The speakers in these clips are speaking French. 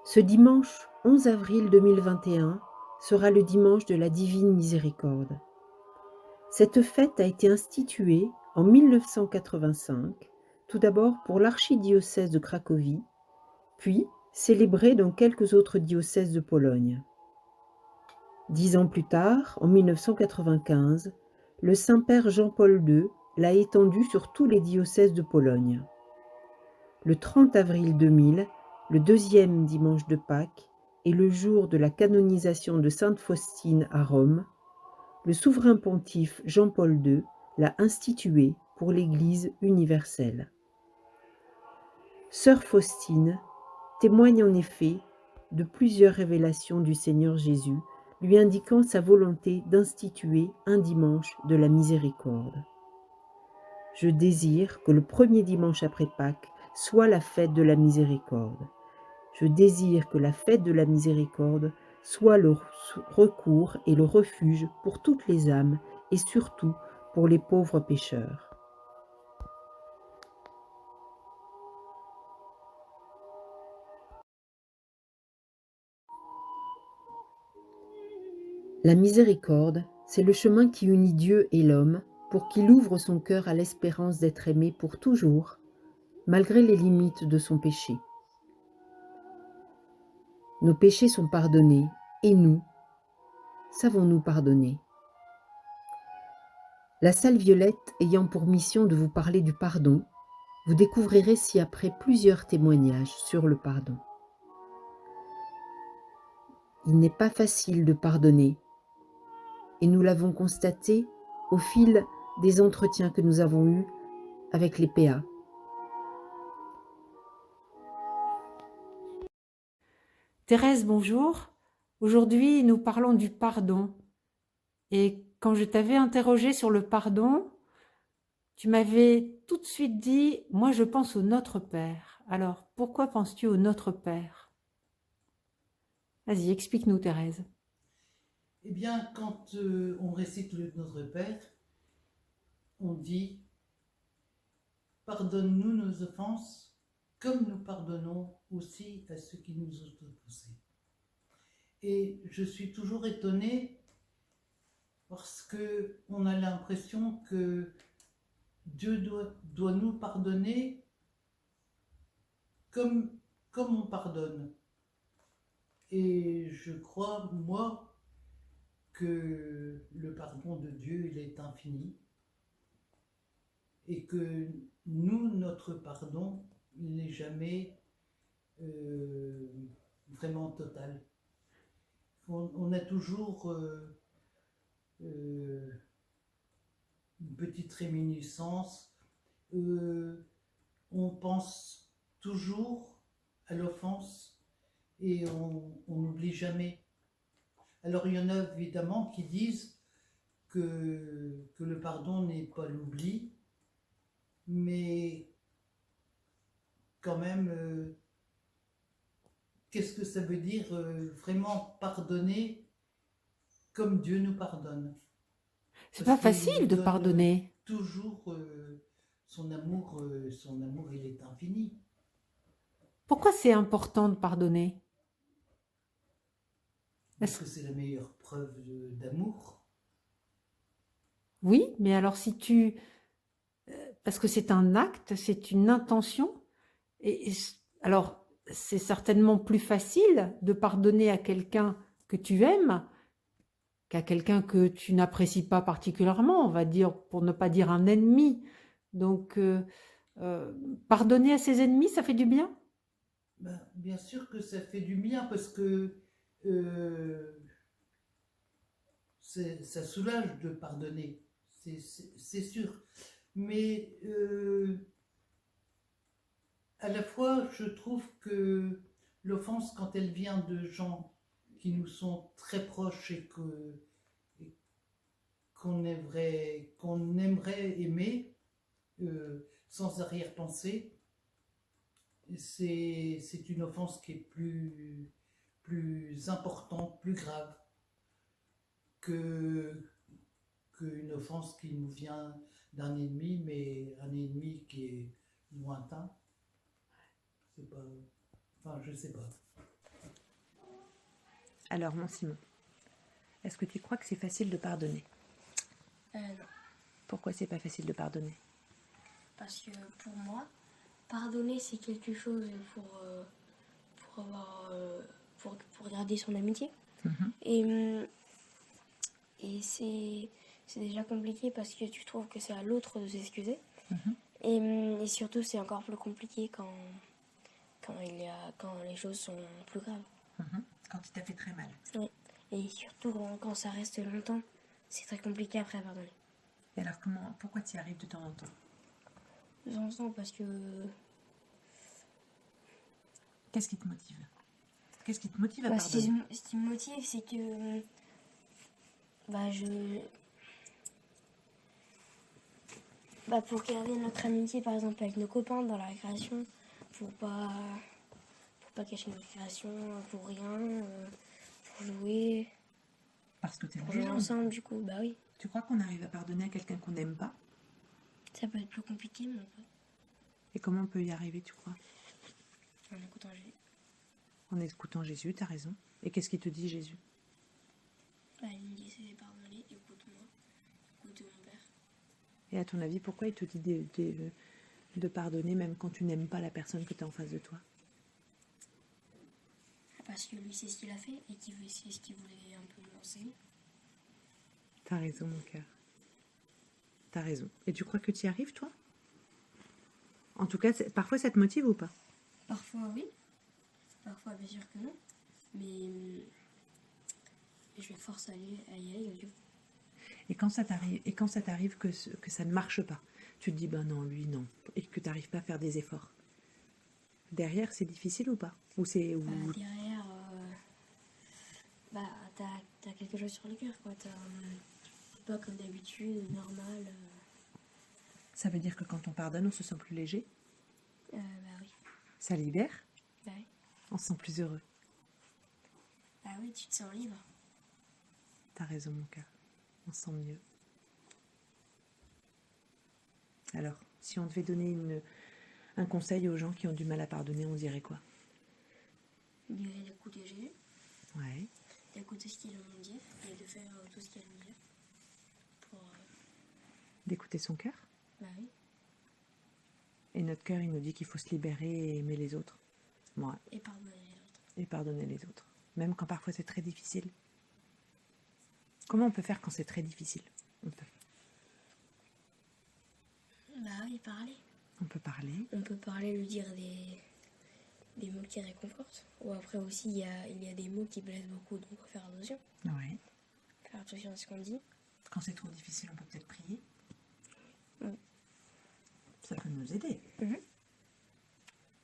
Ce dimanche 11 avril 2021 sera le dimanche de la Divine Miséricorde. Cette fête a été instituée en 1985, tout d'abord pour l'archidiocèse de Cracovie, puis célébrée dans quelques autres diocèses de Pologne. 10 ans plus tard, en 1995, le Saint-Père Jean-Paul II l'a étendue sur tous les diocèses de Pologne. Le 30 avril 2000, le deuxième dimanche de Pâques et le jour de la canonisation de Sainte Faustine à Rome, le souverain pontife Jean-Paul II l'a institué pour l'Église universelle. Sœur Faustine témoigne en effet de plusieurs révélations du Seigneur Jésus, lui indiquant sa volonté d'instituer un dimanche de la miséricorde. Je désire que le premier dimanche après Pâques soit la fête de la miséricorde. Je désire que la fête de la miséricorde soit le recours et le refuge pour toutes les âmes et surtout pour les pauvres pécheurs. La miséricorde, c'est le chemin qui unit Dieu et l'homme pour qu'il ouvre son cœur à l'espérance d'être aimé pour toujours, malgré les limites de son péché. Nos péchés sont pardonnés et nous, savons-nous pardonner? La salle violette ayant pour mission de vous parler du pardon, vous découvrirez ci-après plusieurs témoignages sur le pardon. Il n'est pas facile de pardonner, et nous l'avons constaté au fil des entretiens que nous avons eus avec les PA. Thérèse, bonjour. Aujourd'hui, nous parlons du pardon. Et quand je t'avais interrogée sur le pardon, tu m'avais tout de suite dit, moi je pense au Notre Père. Alors, pourquoi penses-tu au Notre Père? Vas-y, explique-nous, Thérèse. Eh bien, quand on récite le Notre Père, on dit « Pardonne-nous nos offenses, comme nous pardonnons aussi à ceux qui nous ont offensés. » Et je suis toujours étonnée parce qu'on a l'impression que Dieu doit nous pardonner comme on pardonne. Et je crois, moi, que le pardon de Dieu, il est infini. Et que nous, notre pardon, il n'est jamais vraiment total. On a toujours une petite réminiscence. On pense toujours à l'offense et on n'oublie jamais. Alors il y en a évidemment qui disent que le pardon n'est pas l'oubli, mais quand même, qu'est-ce que ça veut dire vraiment pardonner comme Dieu nous pardonne? C'est Parce pas qu'il facile nous de donne pardonner. toujours son amour, il est infini. Pourquoi c'est important de pardonner? Parce que c'est la meilleure preuve d'amour. Oui, mais alors si tu... Parce que c'est un acte, c'est une intention. Alors, c'est certainement plus facile de pardonner à quelqu'un que tu aimes qu'à quelqu'un que tu n'apprécies pas particulièrement, on va dire, pour ne pas dire un ennemi. Donc, pardonner à ses ennemis, ça fait du bien? Ben, bien sûr que ça fait du bien parce que euh, ça soulage de pardonner, c'est sûr. Mais à la fois, je trouve que l'offense, quand elle vient de gens qui nous sont très proches et qu'on aimerait aimer sans arrière-pensée, c'est une offense qui est plus importante, plus grave qu'une offense qui nous vient d'un ennemi, mais un ennemi qui est lointain. C'est pas... Enfin, je sais pas. Alors, mon Simon, est-ce que tu crois que c'est facile de pardonner? Non, Pourquoi c'est pas facile de pardonner? parce que pour moi, pardonner c'est quelque chose pour avoir, pour garder son amitié. Et, et c'est déjà compliqué parce que tu trouves que c'est à l'autre de s'excuser. Et surtout, c'est encore plus compliqué quand les choses sont plus graves. Quand il t'a fait très mal. Oui. Et surtout quand ça reste longtemps, c'est très compliqué après à pardonner. Et alors, pourquoi tu y arrives de temps en temps? J'en sens parce que Qu'est-ce qui te motive? Qu'est-ce qui te motive à bah, pardonner? ce qui me motive, c'est que pour garder notre amitié, par exemple, avec nos copains dans la récréation, pour pas cacher notre récréation pour rien, pour jouer, Parce que tu pour jouer ensemble, du coup, bah oui. Tu crois qu'on arrive à pardonner à quelqu'un qu'on n'aime pas? Ça peut être plus compliqué, mais on peut. Et comment on peut y arriver, tu crois? En écoutant Jésus. En écoutant Jésus, t'as raison. Et qu'est-ce qu'il te dit, Jésus? Bah, il me dit c'est pardonner, écoute-moi, écoute mon père. Et à ton avis, pourquoi il te dit de pardonner même quand tu n'aimes pas la personne que tu as en face de toi? Parce que lui, c'est ce qu'il a fait et c'est ce qu'il voulait un peu nous enseigner. T'as raison, mon cœur. T'as raison. Et tu crois que tu y arrives, toi? En tout cas, parfois ça te motive ou pas? Parfois, oui. Parfois, bien sûr que non. Mais je me force à y aller, Dieu. Et quand ça t'arrive que ça ne marche pas, tu te dis, ben non, lui, non. Et que tu n'arrives pas à faire des efforts. Derrière, c'est difficile ou pas? Derrière, t'as quelque chose sur le cœur, quoi. C'est pas comme d'habitude, normal. Ça veut dire que quand on pardonne, on se sent plus léger? Bah oui. Ça libère? Bah oui. On se sent plus heureux. Bah oui, tu te sens libre. T'as raison, mon cœur. On se sent mieux. Alors, si on devait donner un conseil aux gens qui ont du mal à pardonner, on dirait quoi? D'écouter Jésus, Ouais. d'écouter ce qu'il a nous dire et de faire tout ce qu'il a nous dire. D'écouter son cœur. Bah oui. Et notre cœur, il nous dit qu'il faut se libérer et aimer les autres. Ouais. Et pardonner les autres. Et pardonner les autres. Même quand parfois c'est très difficile. Comment on peut faire quand c'est très difficile? Bah oui, parler. On peut parler. On peut parler, lui dire des mots qui réconfortent. Ou après aussi, il y a des mots qui blessent beaucoup, donc faut faire attention. Ouais. Faire attention à ce qu'on dit. Quand c'est trop difficile, on peut peut-être prier. Oui. Ça peut nous aider. Mhm.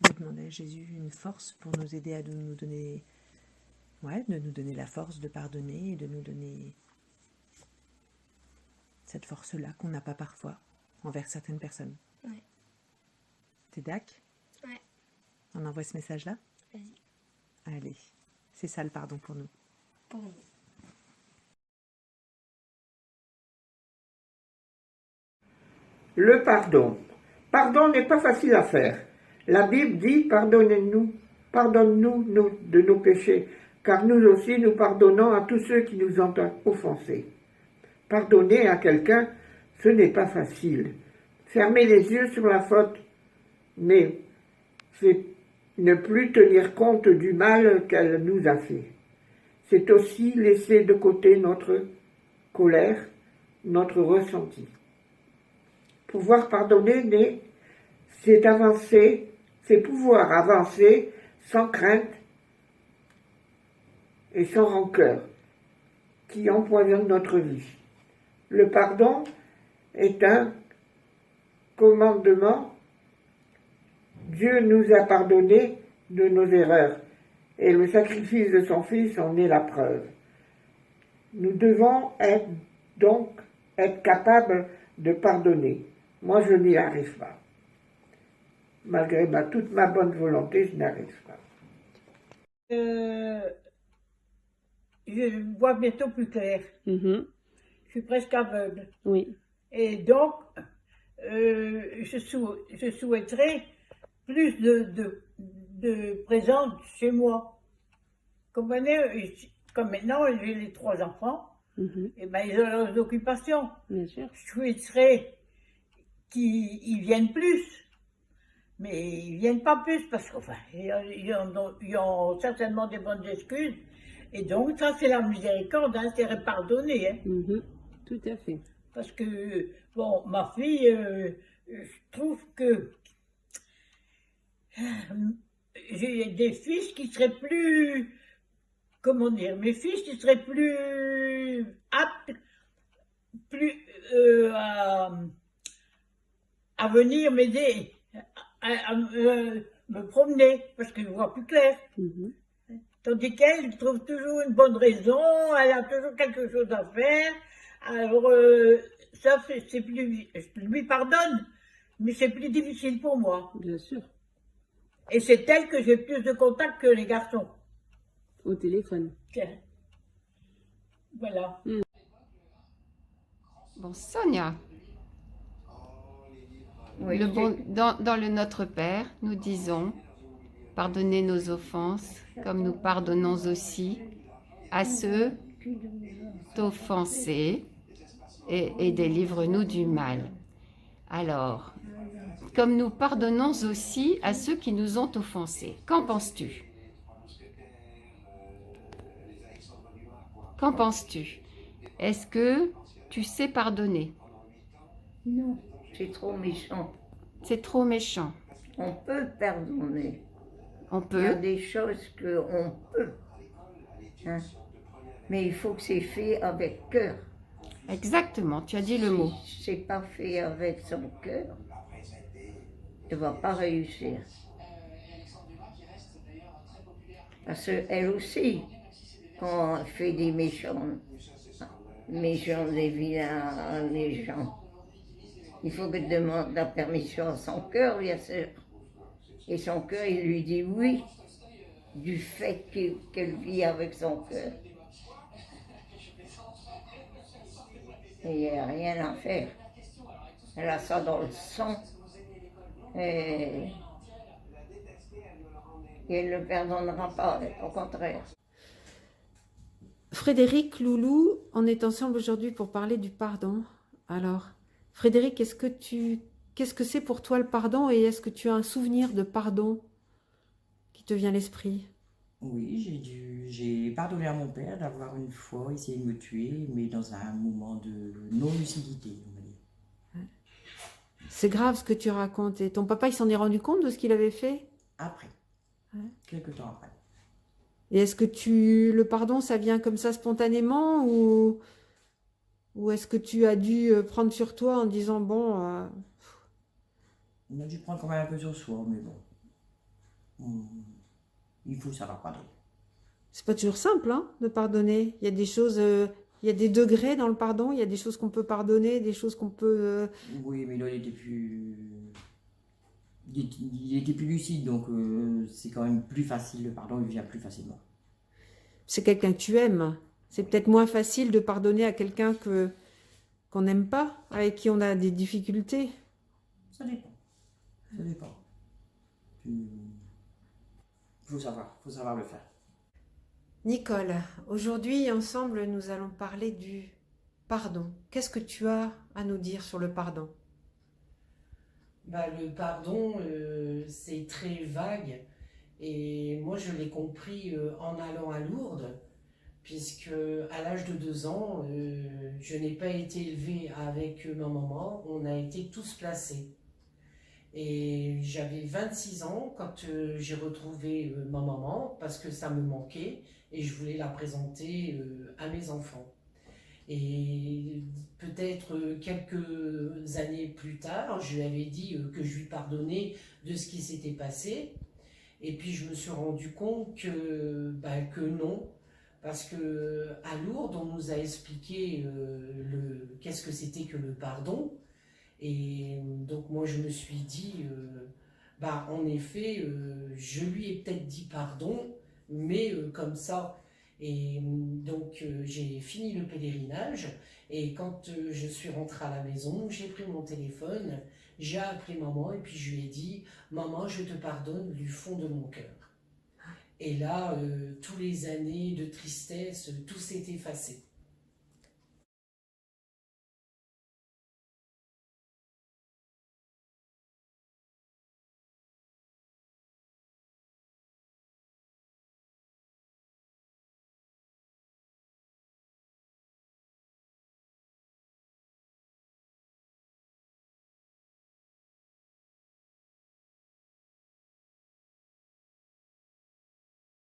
De demander à Jésus une force pour nous aider à nous donner... Ouais, de nous donner la force de pardonner et de nous donner cette force-là qu'on n'a pas parfois envers certaines personnes. Ouais. T'es d'accord? Ouais. On envoie ce message-là? Vas-y. Allez, c'est ça le pardon pour nous. Pour nous. Le pardon. Pardon n'est pas facile à faire. La Bible dit pardonnez-nous, pardonne-nous de nos péchés, car nous aussi nous pardonnons à tous ceux qui nous ont offensés. Pardonner à quelqu'un, ce n'est pas facile. Fermer les yeux sur la faute, mais c'est ne plus tenir compte du mal qu'elle nous a fait. C'est aussi laisser de côté notre colère, notre ressenti. Pouvoir pardonner, c'est avancer, c'est pouvoir avancer sans crainte et sans rancœur qui empoisonne notre vie. Le pardon est un commandement. Dieu nous a pardonné de nos erreurs et le sacrifice de son Fils en est la preuve. Nous devons donc être capables de pardonner. Moi, je n'y arrive pas. Malgré toute ma bonne volonté, je n'y arrive pas. Je vois bientôt plus clair. Mhm. Je suis presque aveugle. Oui. Et donc, je souhaiterais plus de présence chez moi. Comprenez, comme maintenant j'ai les 3 enfants, Mhm, et ben ils ont leurs occupations. bien sûr. Je souhaiterais qu'ils viennent plus, mais ils viennent pas plus parce qu'enfin, ils ont certainement des bonnes excuses. Et donc, ça, c'est la miséricorde, hein, c'est pardonner. Hein. Mhm, tout à fait. Parce que, bon, ma fille, je trouve que j'ai des fils qui seraient plus, comment dire, mes fils, ils seraient plus aptes, plus à venir m'aider, me promener, parce que je vois plus clair. Mhm, Tandis qu'elle trouve toujours une bonne raison, elle a toujours quelque chose à faire. Alors, ça, c'est plus, je lui pardonne, mais c'est plus difficile pour moi. bien sûr. Et c'est elle que j'ai plus de contact que les garçons. Au téléphone. Tiens. Voilà. Bon, Sonia, Oui, dans le Notre Père, nous disons, pardonnez nos offenses, comme nous pardonnons aussi à ceux t'offensés, et délivre-nous du mal. Alors, comme nous pardonnons aussi à ceux qui nous ont offensés. Qu'en penses-tu? Qu'en penses-tu? Est-ce que tu sais pardonner? non, c'est trop méchant. C'est trop méchant. On peut pardonner. On Il y a peut. des choses qu'on peut. Hein. Mais il faut que c'est fait avec cœur. Exactement, tu as dit le mot. Si c'est pas fait avec son cœur, ne va pas réussir. Parce qu'elle aussi, quand elle fait des méchants, des vilains, les gens, il faut qu'elle demande la permission à son cœur, bien sûr. Et son cœur, il lui dit oui, du fait qu'elle vit avec son cœur. Et il n'y a rien à faire. Elle a ça dans le sang. Et elle ne le pardonnera pas, au contraire. Frédéric, Loulou, on est ensemble aujourd'hui pour parler du pardon. Alors, Frédéric, qu'est-ce que c'est pour toi le pardon et est-ce que tu as un souvenir de pardon qui te vient à l'esprit? Oui, j'ai pardonné à mon père d'avoir une fois essayé de me tuer, mais dans un moment de non-lucidité, on va dire. C'est grave ce que tu racontes. Et ton papa, il s'en est rendu compte de ce qu'il avait fait? Après, Ouais. quelques temps après. Et est-ce que le pardon, ça vient comme ça spontanément ou est-ce que tu as dû prendre sur toi en disant, bon, On a dû prendre quand même un peu sur soi, mais bon. Il faut savoir pardonner. c'est pas toujours simple, hein, de pardonner. Il y a des choses, il y a des degrés dans le pardon, il y a des choses qu'on peut pardonner, des choses qu'on peut... Oui, mais là, il était plus... Il était plus lucide, donc c'est quand même plus facile, le pardon, il vient plus facilement. C'est quelqu'un que tu aimes. C'est peut-être moins facile de pardonner à quelqu'un qu'on n'aime pas, avec qui on a des difficultés. Ça dépend. Ça dépend. Il faut savoir le faire. Nicole, aujourd'hui, ensemble, nous allons parler du pardon. Qu'est-ce que tu as à nous dire sur le pardon? Le pardon, c'est très vague. Et moi, je l'ai compris en allant à Lourdes, puisque à l'âge de 2 ans, je n'ai pas été élevée avec ma maman, on a été tous placés. Et j'avais 26 ans quand j'ai retrouvé ma maman, parce que ça me manquait, et je voulais la présenter à mes enfants. Et peut-être quelques années plus tard, je lui avais dit que je lui pardonnais de ce qui s'était passé. Et puis je me suis rendu compte que non, parce que à Lourdes, on nous a expliqué qu'est-ce que c'était que le pardon. Et donc moi je me suis dit, en effet, je lui ai peut-être dit pardon, mais comme ça. Et donc j'ai fini le pèlerinage et quand je suis rentrée à la maison, j'ai pris mon téléphone, j'ai appelé maman et puis je lui ai dit « Maman, je te pardonne du fond de mon cœur ». Et là, tous les années de tristesse, tout s'est effacé.